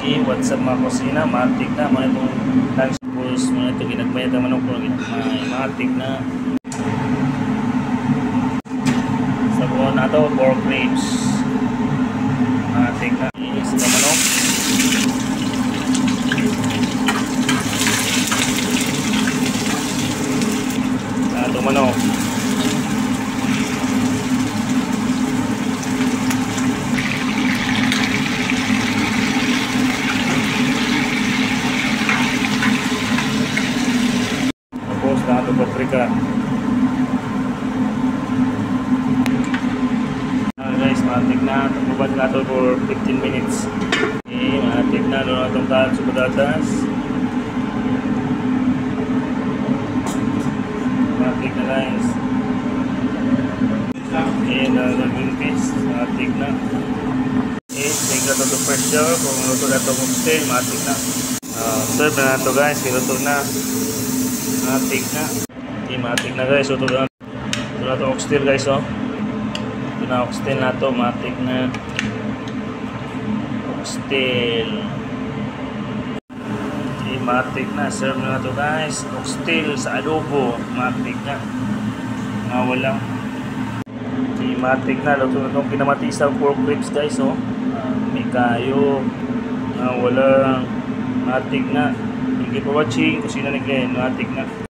Okay, what's up mga kusina? Matik na. Mga itong lunch balls. Mga itong ginagmayat ang manok. Matik na. Sa buwan na ito, pork ribs. Matik na. Inis na manok. Ito manok. Ito paprika. Guys, matik na. Tagubad na ito for 15 minutes. Okay, matik na. Doon na itong kalat sa patatas. Matik na guys. Okay, nagaging fish. Matik na. Okay, tingnan ito itong pressure. Kung luto na itong oxtail, matik na. Serve na ito guys. Kiluto na. Matik na. Okay, matik na guys. Ito na ito oxtail guys. Oh. Ito na oxtail na ito. Matik na. Oxtail. Okay, matik na. Serve na ito guys. Oxtail sa adobo. Matik na. Wala. Okay, matik na. Luto na itong pinamatisang pork ribs guys. Oh. May kayo. Wala. Matik na. Thank you for watching. Kusina na again. Matik na.